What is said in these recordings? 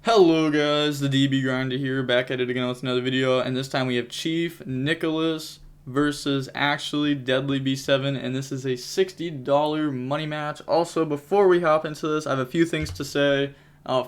Hello guys, the DB Grinder here, back at it again with another video, and this time we have Chief Nicholas versus actually Deadly B7, and this is a $60 money match. Also, before we hop into this, I have a few things to say.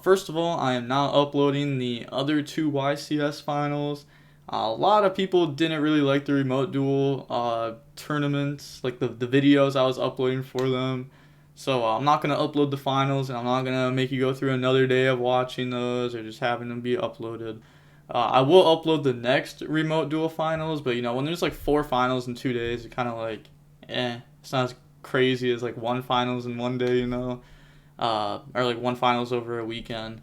First of all, I am not uploading the other two YCS finals. A lot of people didn't really like the remote duel tournaments, like the videos I was uploading for them. So I'm not going to upload the finals, and I'm not going to make you go through another day of watching those or just having them be uploaded. I will upload the next remote duel finals, but when there's like 4 finals in 2 days, it's kind of like, it's not as crazy as like 1 finals in 1 day, or like 1 finals over a weekend.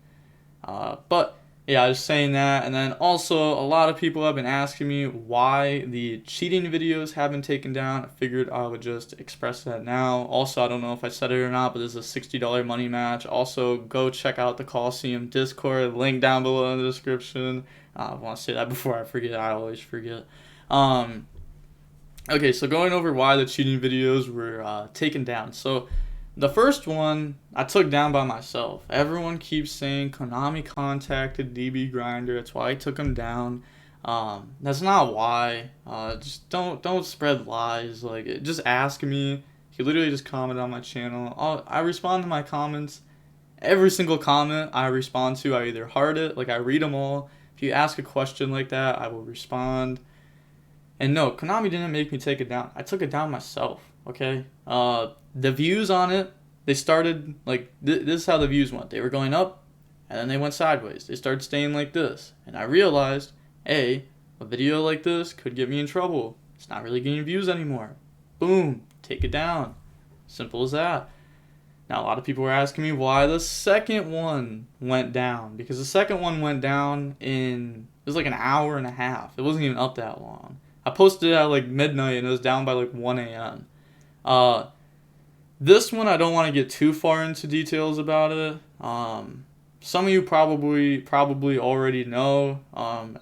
But yeah, just saying that. And then also, a lot of people have been asking me why the cheating videos have been taken down. I figured I would just express that now. Also, I don't know if I said it or not, but this is a $60 money match. Also, go check out the Coliseum Discord, link down below in the description. I want to say that before I forget. I always forget. Okay, so going over why the cheating videos were taken down. So the first one I took down by myself. Everyone keeps saying Konami contacted DB Grinder. That's why I took him down. That's not why. Just don't spread lies. Like, just ask me. He literally just commented on my channel. I respond to my comments. Every single comment I respond to, I either heart it, like I read them all. If you ask a question like that, I will respond. And no, Konami didn't make me take it down. I took it down myself. Okay. The views on it, they started like this is how the views went. They were going up, and then they went sideways. They started staying like this, and I realized, a video like this could get me in trouble. It's not really getting views anymore. Boom, take it down. Simple as that. Now a lot of people were asking me why the second one went down, because the second one went down it was like an hour and a half. It wasn't even up that long. I posted it at like midnight, and it was down by like 1 a.m. This one I don't want to get too far into details about it. Some of you probably already know,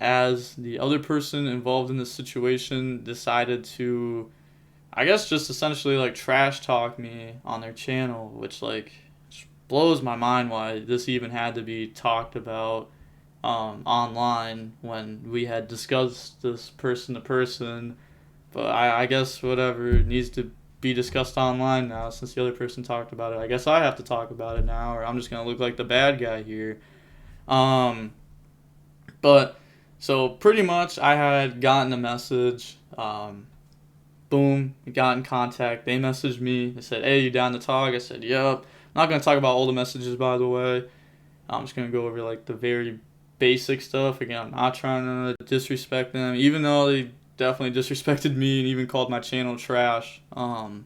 as the other person involved in this situation decided to, I guess, just essentially like trash talk me on their channel, which like blows my mind why this even had to be talked about online when we had discussed this person to person. But I guess whatever needs to be discussed online now, since the other person talked about it. I guess I have to talk about it now, or I'm just gonna look like the bad guy here. But so pretty much I had gotten a message. Boom, got in contact. They messaged me. They said, "Hey, you down to talk?" I said, "Yep." I'm not gonna talk about all the messages, by the way. I'm just gonna go over like the very basic stuff. Again, I'm not trying to disrespect them, even though they definitely disrespected me and even called my channel trash. I'm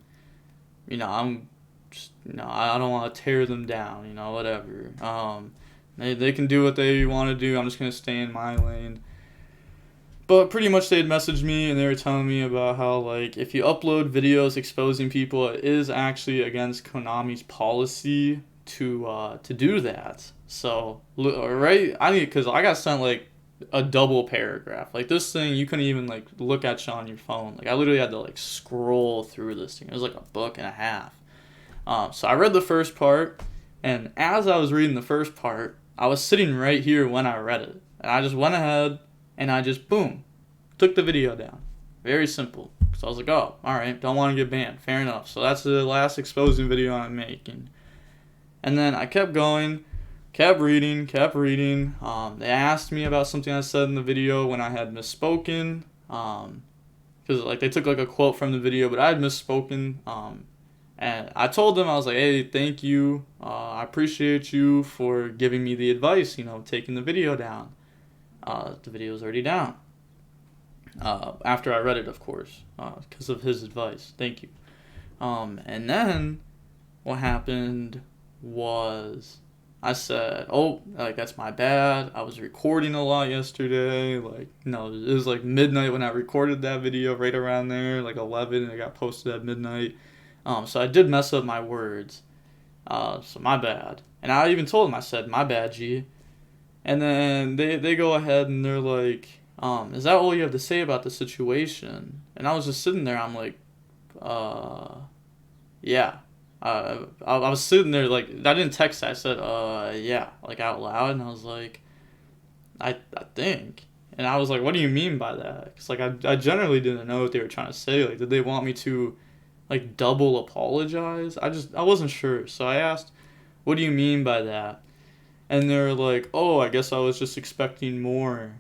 just, I don't want to tear them down, whatever. They can do what they want to do. I'm just going to stay in my lane. But pretty much they had messaged me, and they were telling me about how, like, if you upload videos exposing people, it is actually against Konami's policy to do that. So, right, because I got sent, like, a double paragraph. Like, this thing, you couldn't even, like, look at you on your phone. Like, I literally had to, like, scroll through this thing. It was like a book and a half. So I read the first part, and as I was reading the first part, I was sitting right here when I read it. And I just went ahead, and I just, boom, took the video down. Very simple. So I was like, oh, alright, don't want to get banned. Fair enough. So that's the last exposing video I'm making. And then I kept going. Kept reading. They asked me about something I said in the video when I had misspoken. Because like they took like a quote from the video, but I had misspoken. And I told them, I was like, hey, thank you. I appreciate you for giving me the advice, taking the video down. The video was already down. After I read it, of course, because of his advice. Thank you. And then what happened was, I said, oh, like, that's my bad. I was recording a lot yesterday. Like, no, it was like midnight when I recorded that video, right around there, like 11, and it got posted at midnight. So I did mess up my words. So my bad. And I even told them, I said, my bad, G. And then they go ahead and they're like, is that all you have to say about the situation? And I was just sitting there, I'm like, yeah. I was sitting there, like, I didn't text that. I said, yeah, like, out loud. And I was like, I think. And I was like, what do you mean by that? Because, like, I generally didn't know what they were trying to say. Like, did they want me to, like, double apologize? I wasn't sure. So I asked, what do you mean by that? And they're like, oh, I guess I was just expecting more.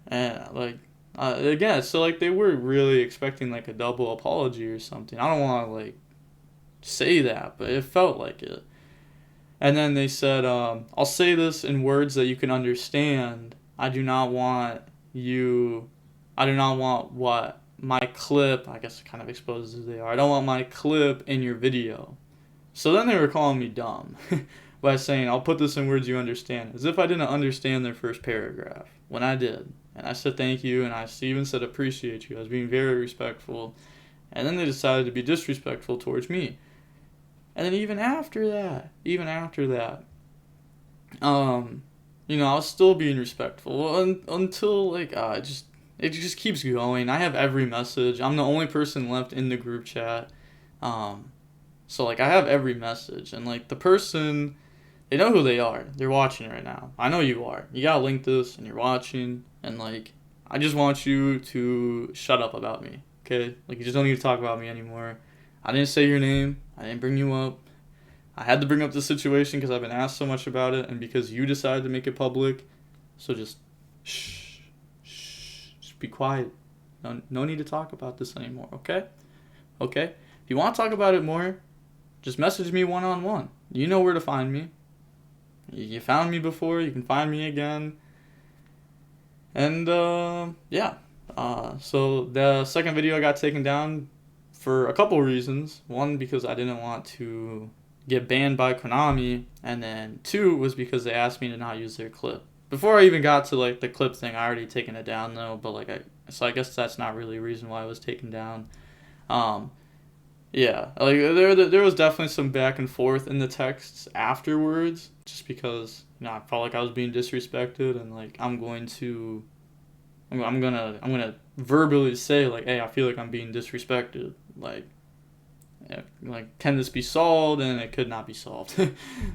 And, like, again, so, like, they were really expecting, like, a double apology or something. I don't want to, like, say that, but it felt like it. And then they said, I'll say this in words that you can understand. I do not want what my clip, I guess it kind of exposes who they are. I don't want my clip in your video. So then they were calling me dumb by saying, I'll put this in words you understand, as if I didn't understand their first paragraph, when I did. And I said thank you, and I even said appreciate you. I was being very respectful. And then they decided to be disrespectful towards me. And then even after that, you know, I was still being respectful until, like, it just keeps going. I have every message. I'm the only person left in the group chat. So, like, I have every message. And, like, the person, they know who they are. They're watching right now. I know you are. You gotta link this, and you're watching. And, like, I just want you to shut up about me, okay? Like, you just don't need to talk about me anymore. I didn't say your name. I didn't bring you up. I had to bring up the situation because I've been asked so much about it and because you decided to make it public. So just just be quiet. No need to talk about this anymore, okay? Okay? If you want to talk about it more, just message me one-on-one. You know where to find me. You found me before. You can find me again. And, yeah. So the second video got taken down for a couple reasons. One, because I didn't want to get banned by Konami, and then two was because they asked me to not use their clip. Before I even got to, like, the clip thing, I already taken it down though, but, like, so I guess that's not really a reason why it was taken down. Yeah, like, there was definitely some back and forth in the texts afterwards, just because, you know, I felt like I was being disrespected, and, like, I'm gonna verbally say, like, hey, I feel like I'm being disrespected, like, can this be solved? And it could not be solved.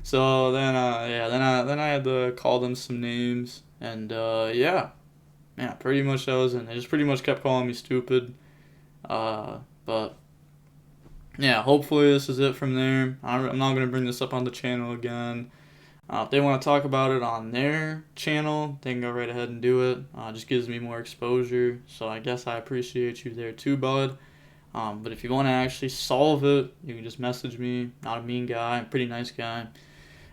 So then I had to call them some names, and pretty much that was it. They just pretty much kept calling me stupid. But yeah, hopefully this is it from there. I'm not gonna bring this up on the channel again. If they want to talk about it on their channel, they can go right ahead and do it. It just gives me more exposure. So I guess I appreciate you there too, bud. But if you want to actually solve it, you can just message me. Not a mean guy, I'm a pretty nice guy.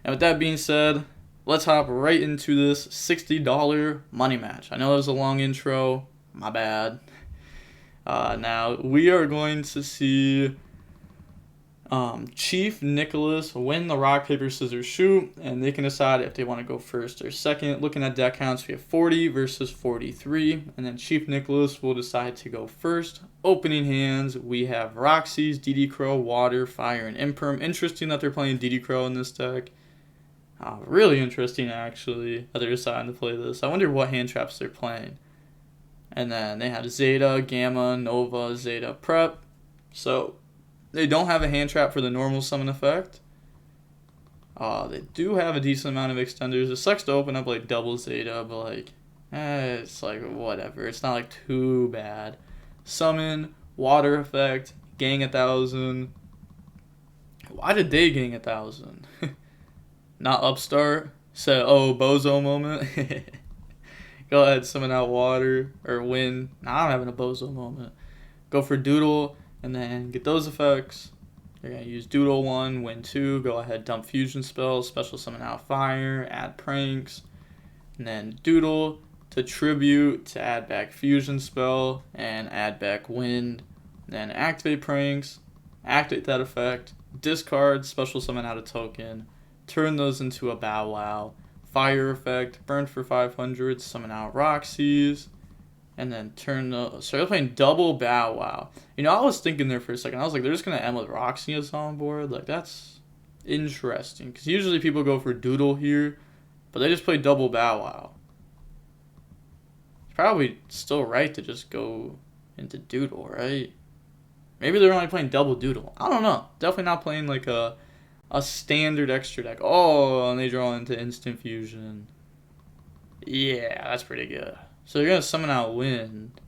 And with that being said, let's hop right into this $60 money match. I know that was a long intro, my bad. Now, we are going to see Chief Nicholas win the rock, paper, scissors, shoot, and they can decide if they want to go first or second. Looking at deck counts, we have 40 versus 43, and then Chief Nicholas will decide to go first. Opening hands, we have Roxy's, dotKuro, Water, Fire, and Imperm. Interesting that they're playing dotKuro in this deck. Really interesting, actually, that they're deciding to play this. I wonder what hand traps they're playing. And then they have Zeta, Gamma, Nova, Zeta, Prep. So they don't have a hand trap for the normal summon effect. They do have a decent amount of extenders. It sucks to open up, like, double Zeta, but, like, it's, like, whatever. It's not, like, too bad. Summon, Water effect, Gang 1,000. Why did they Gang 1,000? Not Upstart. Said, oh, Bozo moment. Go ahead, summon out Water, or Wind. Nah, I'm having a Bozo moment. Go for Doodle, and then get those effects. You're going to use Doodle 1, Wind 2, go ahead, dump Fusion Spells, special summon out Fire, add Pranks, and then Doodle to Tribute to add back Fusion Spell, and add back Wind. Then activate Pranks, activate that effect, discard, special summon out a token, turn those into a Bow Wow, Fire effect, burn for 500, summon out Roxy's, and then turn the... So they're playing double Bow Wow. You know, I was thinking there for a second. I was like, they're just going to end with Roxy's on board. Like, that's interesting. Because usually people go for Doodle here, but they just play double Bow Wow. It's probably still right to just go into Doodle, right? Maybe they're only playing double Doodle. I don't know. Definitely not playing like a A standard extra deck. Oh, and they draw into instant fusion. Yeah, that's pretty good. So they're going to summon out Wind.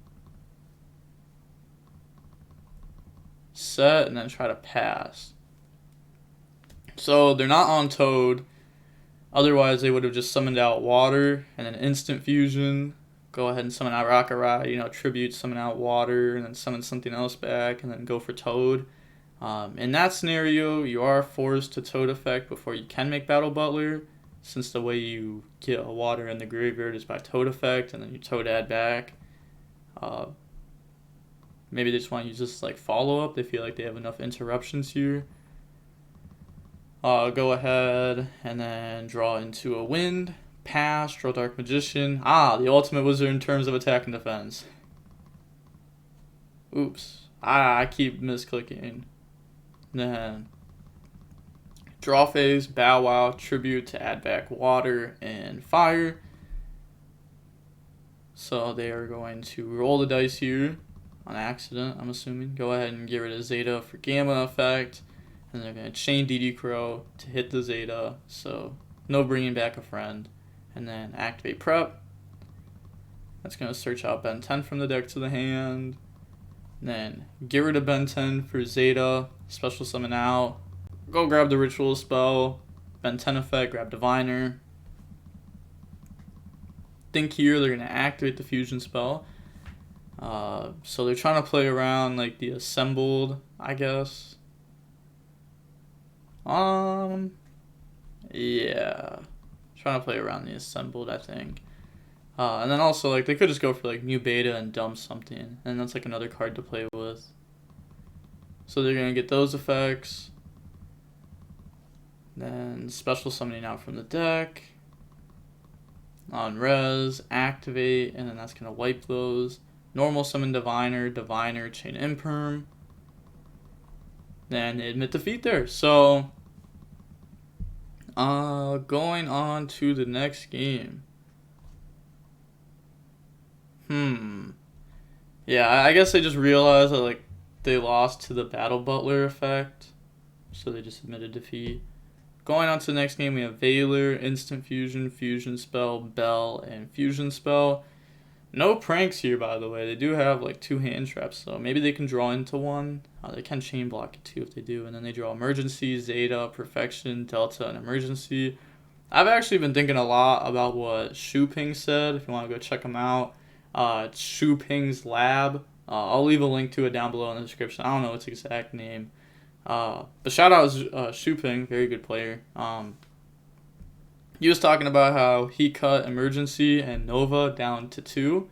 Set, and then try to pass. So they're not on Toad. Otherwise, they would have just summoned out Water and then instant fusion. Go ahead and summon out Rockawry, you know, tribute, summon out Water, and then summon something else back, and then go for Toad. In that scenario, you are forced to Toad effect before you can make Battle Butler, since the way you get a Water in the graveyard is by Toad effect, and then you Toad add back. Maybe they just want to use this like follow-up. They feel like they have enough interruptions here. Go ahead and then draw into a Wind. Pass, draw Dark Magician. The ultimate wizard in terms of attack and defense. Oops. I keep misclicking. Then draw phase, Bow Wow, tribute to add back Water and Fire. So they are going to roll the dice here on accident, I'm assuming. Go ahead and get rid of Zeta for Gamma effect. And they're going to chain dotKuro to hit the Zeta. So no bringing back a friend. And then activate Prep. That's going to search out Ben 10 from the deck to the hand. And then get rid of Ben 10 for Zeta. Special summon out. Go grab the Ritual spell. Ben 10 effect, grab Diviner. Think here they're going to activate the Fusion spell. So they're trying to play around like the Assembled, I guess. Yeah. Trying to play around the Assembled, I think. And then also, like, they could just go for, like, New Beta and dump something. And that's, like, another card to play with. So they're going to get those effects. Then special summoning out from the deck. On res, activate, and then that's going to wipe those. Normal summon Diviner, Diviner, chain Imperm. Then admit defeat there. So, going on to the next game. Yeah, I guess they just realized that, like, they lost to the Battle Butler effect. So they just admitted defeat. Going on to the next game, we have Valor, Instant Fusion, Fusion Spell, Bell, and Fusion Spell. No pranks here, by the way. They do have, like, 2 hand traps, so maybe they can draw into one. They can chain block it, too, if they do. And then they draw Emergency, Zeta, Perfection, Delta, and Emergency. I've actually been thinking a lot about what Shuping said, if you want to go check him out. It's Shuping's Lab. I'll leave a link to it down below in the description. I don't know its exact name. But shout out Shuping, very good player. He was talking about how he cut Emergency and Nova down to 2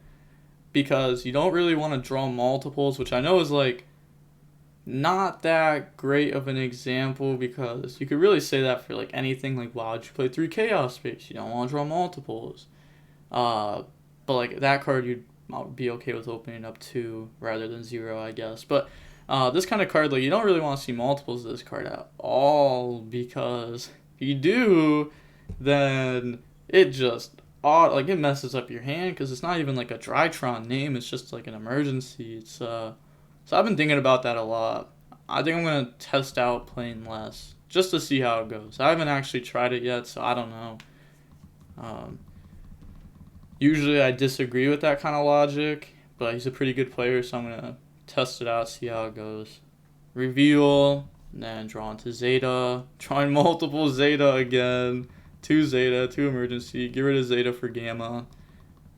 because you don't really want to draw multiples, which I know is like not that great of an example because you could really say that for like anything. Like, why would you play 3 Chaos Space? You don't want to draw multiples. But like that card you'd be okay with opening up 2 rather than 0, I guess. But this kind of card, like, you don't really want to see multiples of this card at all because if you do, then it just it messes up your hand because it's not even like a Drytron name. It's just like an emergency. It's so I've been thinking about that a lot. I think I'm gonna test out playing less just to see how it goes. I haven't actually tried it yet, so I don't know. Usually I disagree with that kind of logic, but he's a pretty good player, so I'm gonna test it out, see how it goes. Reveal, and then draw into Zeta, drawing multiple Zeta again. 2 Zeta, 2 Emergency, get rid of Zeta for Gamma.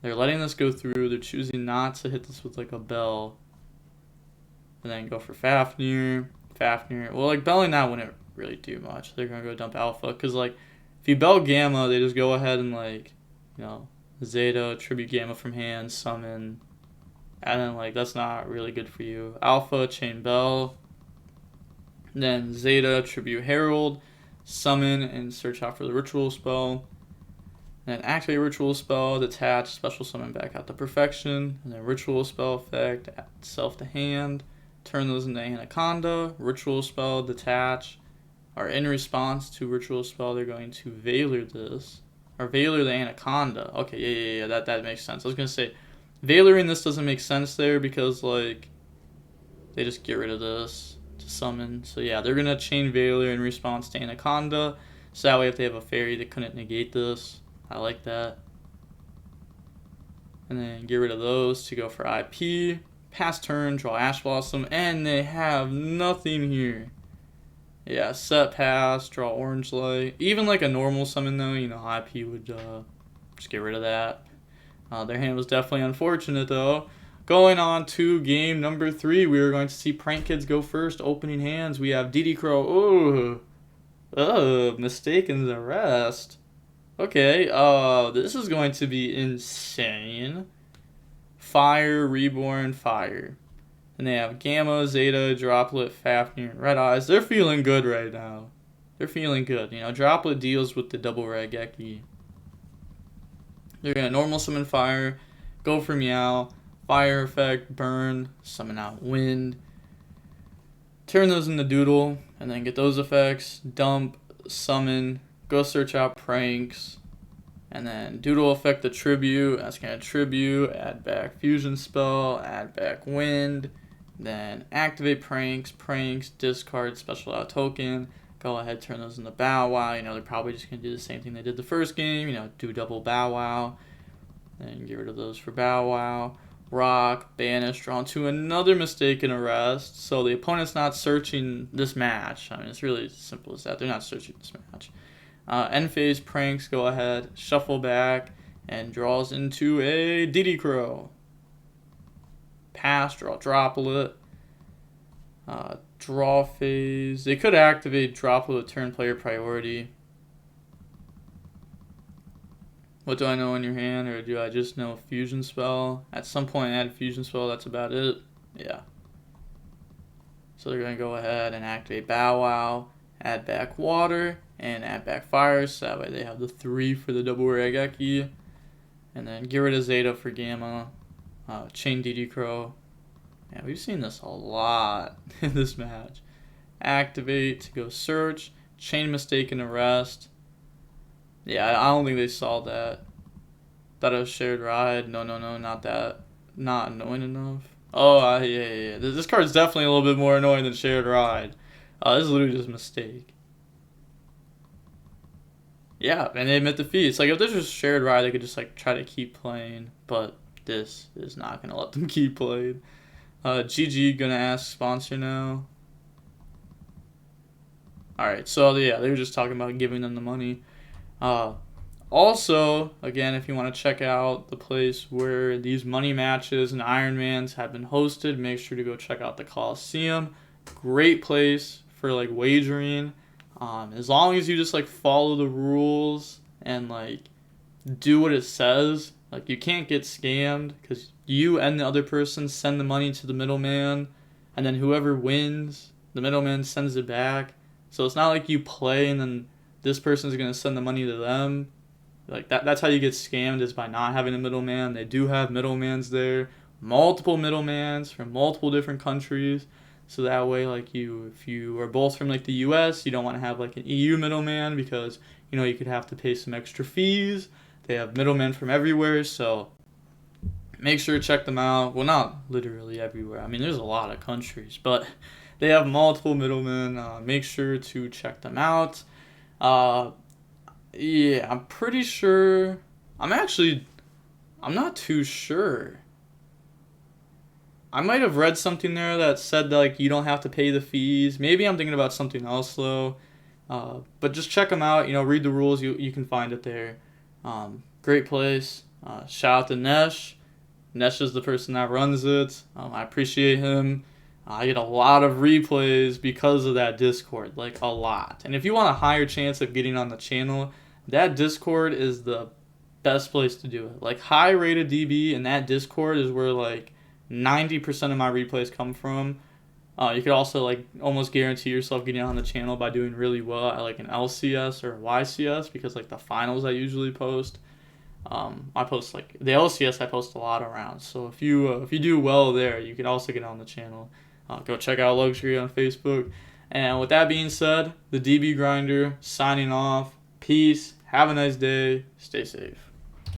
They're letting this go through. They're choosing not to hit this with like a Bell. And then go for Fafnir. Well, like, belling that wouldn't really do much. They're going to go dump Alpha. Because, like, if you bell Gamma, they just go ahead and, like, you know, Zeta, tribute Gamma from hand, summon. And then, like, that's not really good for you. Alpha, chain Bell. Then Zeta, tribute Herald. Summon and search out for the Ritual spell. And then activate Ritual spell, detach, special summon back out to Perfection. And then Ritual spell effect, add self to hand. Turn those into Anaconda. Ritual spell, detach. Or in response to Ritual spell, they're going to Valor this. Or Valor the Anaconda. Okay, yeah, that makes sense. I was going to say, Valoring this doesn't make sense there because, like, they just get rid of this to to summon. So yeah, they're going to chain Veiler in response to Anaconda. So that way if they have a fairy, they couldn't negate this. I like that. And then get rid of those to go for IP. Pass turn, draw Ash Blossom, and they have nothing here. Yeah, set pass, draw Orange Light. Even like a normal summon though, you know, IP would just get rid of that. Their hand was definitely unfortunate though. Going on to game number 3, we are going to see Prank Kids go first. Opening hands, we have dotKuro. Oh, mistaken arrest. Okay, this is going to be insane. Fire, Reborn, Fire. And they have Gamma, Zeta, Droplet, Fafnir, and Red Eyes. They're feeling good right now. They're feeling good. You know, Droplet deals with the double Raigeki. They're going to normal summon Fire, go for Meow, Fire effect, burn, summon out Wind. Turn those into Doodle, and then get those effects, dump, summon, go search out Pranks, and then Doodle effect the Tribute. That's going to Tribute, add back Fusion Spell, add back Wind, then activate Pranks, discard Special Out Token, go ahead, turn those into Bow Wow. You know, they're probably just going to do the same thing they did the first game, you know, do double Bow Wow, then get rid of those for Bow Wow. Rock, Banish, drawn to another mistaken arrest. So the opponent's not searching this match. I mean, it's really as simple as that. They're not searching this match. End phase Pranks, go ahead, shuffle back, and draws into a dotKuro. Pass, draw Droplet. Draw phase. They could activate Droplet turn player priority. What do I know in your hand, or do I just know Fusion Spell? At some point add Fusion Spell, that's about it. Yeah. So they're going to go ahead and activate Bow Wow, add back Water, and add back Fire, so that way they have the 3 for the double Raigeki. And then get rid of Zeta for Gamma, chain dotKuro. Yeah, we've seen this a lot in this match. Activate to go search, chain mistaken arrest. Yeah, I don't think they saw that. Thought it was shared ride. No, not that. Not annoying enough. Oh, yeah. This card's definitely a little bit more annoying than shared ride. This is literally just a mistake. Yeah, and they admit defeat. It's like if this was shared ride, they could just like try to keep playing, but this is not gonna let them keep playing. GG gonna ask sponsor now. Alright, so yeah, they were just talking about giving them the money. Also, again, if you want to check out the place where these money matches and Ironmans have been hosted, make sure to go check out the Coliseum. Great place for like wagering. As long as you just like follow the rules and like do what it says, like you can't get scammed because you and the other person send the money to the middleman, and then whoever wins, the middleman sends it back. So it's not like you play and then this person's going to send the money to them. Like that's how you get scammed, is by not having a middleman. They do have middlemans there, multiple middlemans from multiple different countries. So that way, like if you are both from like the US, you don't want to have like an EU middleman because, you know, you could have to pay some extra fees. They have middlemen from everywhere, so make sure to check them out. Well, not literally everywhere. I mean, there's a lot of countries, but they have multiple middlemen. Make sure to check them out. Yeah, I'm pretty sure. I'm not too sure. I might have read something there that said that, like, you don't have to pay the fees. Maybe I'm thinking about something else though. But just check them out. You know, read the rules. You can find it there. Great place. Shout out to Nesh. Nesh is the person that runs it. I appreciate him. I get a lot of replays because of that Discord, like a lot. And if you want a higher chance of getting on the channel, that Discord is the best place to do it. Like high rated DB and that Discord is where like 90% of my replays come from. You could also like almost guarantee yourself getting on the channel by doing really well at like an LCS or a YCS, because like the finals I usually post. I post like the LCS, I post a lot around. So if you do well there, you can also get on the channel. Go check out Luxury on Facebook. And with that being said, the DB Grinder signing off. Peace. Have a nice day. Stay safe.